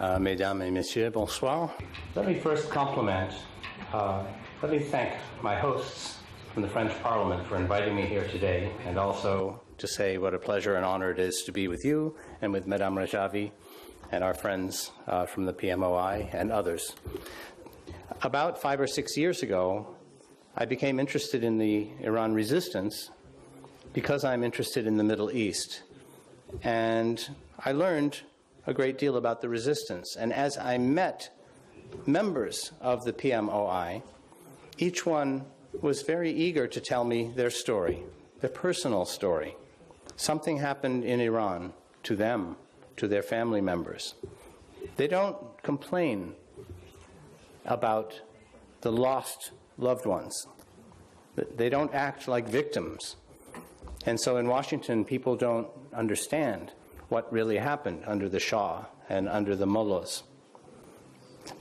Mesdames et Messieurs, bonsoir. Let me first let me thank my hosts from the French Parliament for inviting me here today, and also to say what a pleasure and honor it is to be with you and with Madame Rajavi and our friends from the PMOI and others. About 5 or 6 years ago, I became interested in the Iran resistance because I'm interested in the Middle East. And I learned a great deal about the resistance. And as I met members of the PMOI, each one was very eager to tell me their story, their personal story. Something happened in Iran to them, to their family members. They don't complain about the lost loved ones. They don't act like victims. And so in Washington, people don't understand what really happened under the Shah and under the mullahs.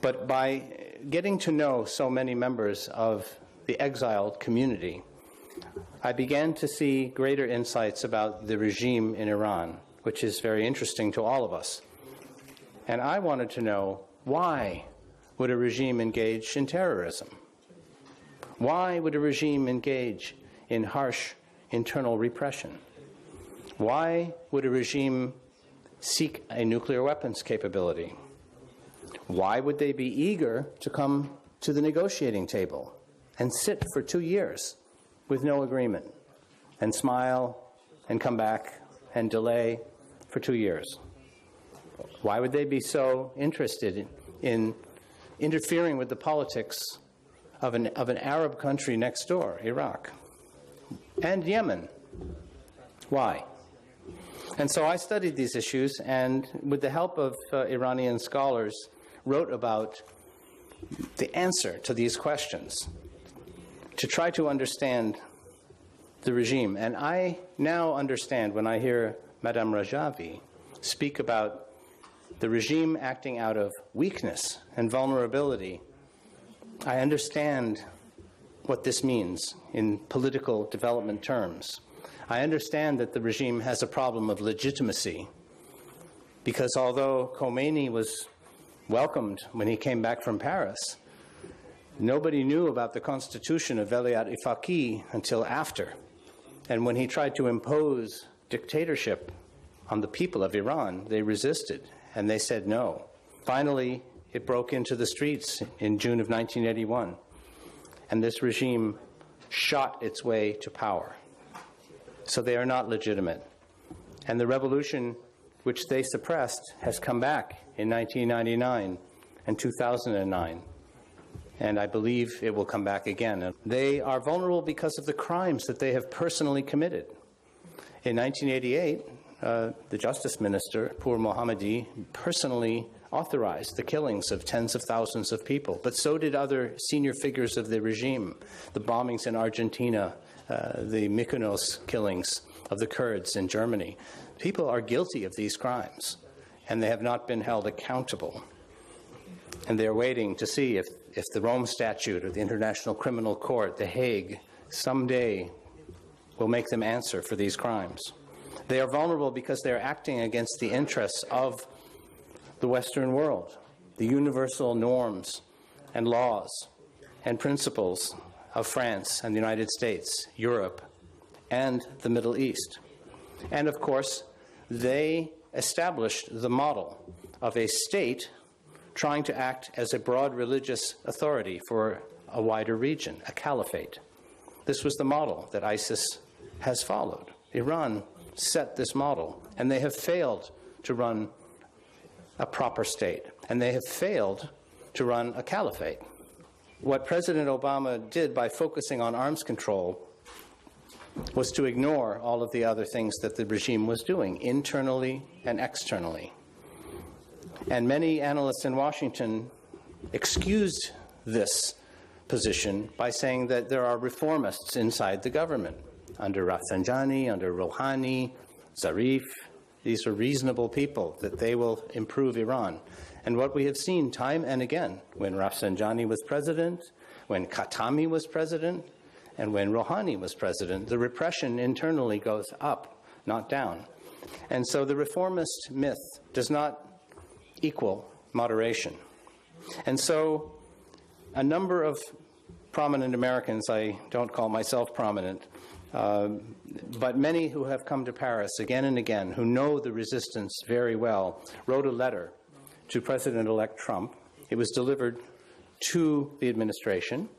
But by getting to know so many members of the exiled community, I began to see greater insights about the regime in Iran, which is very interesting to all of us. And I wanted to know, why would a regime engage in terrorism? Why would a regime engage in harsh internal repression? Why would a regime seek a nuclear weapons capability? Why would they be eager to come to the negotiating table and sit for 2 years with no agreement and smile and come back and delay for 2 years? Why would they be so interested in interfering with the politics of an Arab country next door, Iraq, and Yemen? Why? And so I studied these issues, and with the help of Iranian scholars, wrote about the answer to these questions to try to understand the regime. And I now understand, when I hear Madame Rajavi speak about the regime acting out of weakness and vulnerability, I understand what this means in political development terms. I understand that the regime has a problem of legitimacy, because although Khomeini was welcomed when he came back from Paris, nobody knew about the constitution of Velayat Ifaqi until after. And when he tried to impose dictatorship on the people of Iran, they resisted, and they said no. Finally, it broke into the streets in June of 1981, and this regime shot its way to power. So they are not legitimate. And the revolution which they suppressed has come back in 1999 and 2009. And I believe it will come back again. They are vulnerable because of the crimes that they have personally committed. In 1988, the Justice Minister, Pur Mohammadi, personally authorized the killings of tens of thousands of people, but so did other senior figures of the regime. The bombings in Argentina, the Mykonos killings of the Kurds in Germany. People are guilty of these crimes, and they have not been held accountable. And they're waiting to see if the Rome Statute or the International Criminal Court, The Hague, someday will make them answer for these crimes. They are vulnerable because they're acting against the interests of the Western world, the universal norms and laws and principles of France and the United States, Europe, and the Middle East. And of course, they established the model of a state trying to act as a broad religious authority for a wider region, a caliphate. This was the model that ISIS has followed. Iran set this model, and they have failed to run a proper state, and they have failed to run a caliphate. What President Obama did by focusing on arms control was to ignore all of the other things that the regime was doing, internally and externally. And many analysts in Washington excused this position by saying that there are reformists inside the government, under Rafsanjani, under Rouhani, Zarif. These are reasonable people, that they will improve Iran. And what we have seen time and again, when Rafsanjani was president, when Khatami was president, and when Rouhani was president, the repression internally goes up, not down. And so the reformist myth does not equal moderation. And so a number of prominent Americans, I don't call myself prominent, but many who have come to Paris again and again, who know the resistance very well, wrote a letter to President-elect Trump. It was delivered to the administration,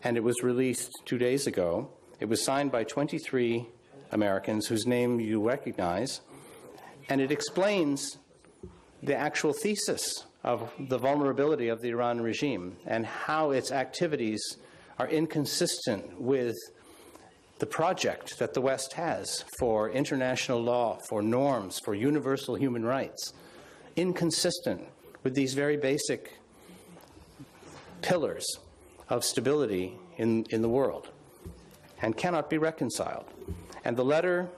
and it was released 2 days ago. It was signed by 23 Americans whose name you recognize, and it explains the actual thesis of the vulnerability of the Iran regime and how its activities are inconsistent with the project that the West has for international law, for norms, for universal human rights, inconsistent with these very basic pillars of stability in the world, and cannot be reconciled. And the letter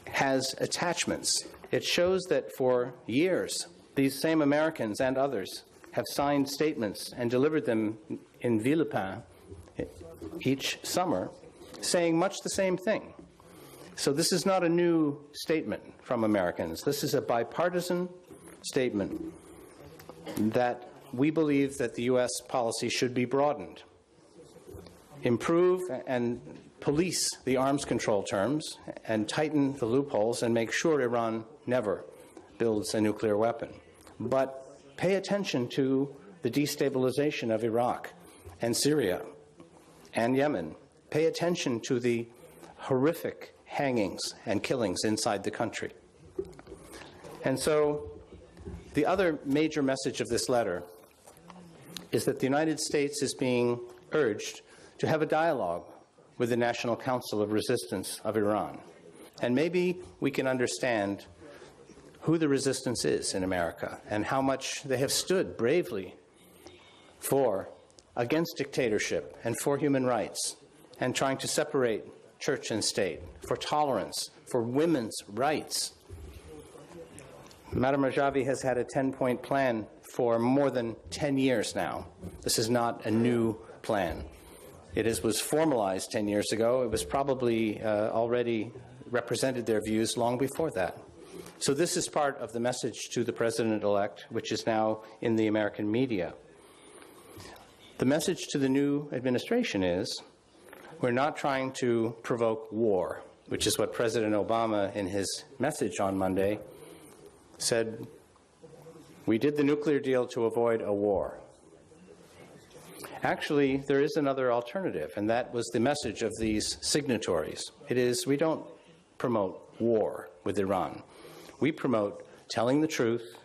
has attachments. It shows that for years, these same Americans and others have signed statements and delivered them in Villepin each summer, saying much the same thing. So this is not a new statement from Americans. This is a bipartisan statement that we believe that the U.S. policy should be broadened, improve and police the arms control terms, and tighten the loopholes and make sure Iran never builds a nuclear weapon. But pay attention to the destabilization of Iraq and Syria and Yemen. Pay attention to the horrific hangings and killings inside the country. And so the other major message of this letter is that the United States is being urged to have a dialogue with the National Council of Resistance of Iran. And maybe we can understand who the resistance is in America and how much they have stood bravely against dictatorship and for human rights, and trying to separate church and state, for tolerance, for women's rights. Madam Rajavi has had a 10-point plan for more than 10 years now. This is not a new plan. It was formalized 10 years ago. It was probably already represented their views long before that. So this is part of the message to the President-elect, which is now in the American media. The message to the new administration is, we're not trying to provoke war, which is what President Obama, in his message on Monday, said, we did the nuclear deal to avoid a war. Actually, there is another alternative, and that was the message of these signatories. It is, we don't promote war with Iran. We promote telling the truth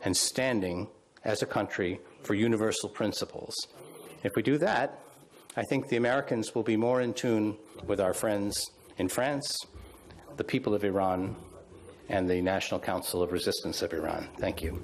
and standing as a country for universal principles. If we do that, I think the Americans will be more in tune with our friends in France, the people of Iran, and the National Council of Resistance of Iran. Thank you.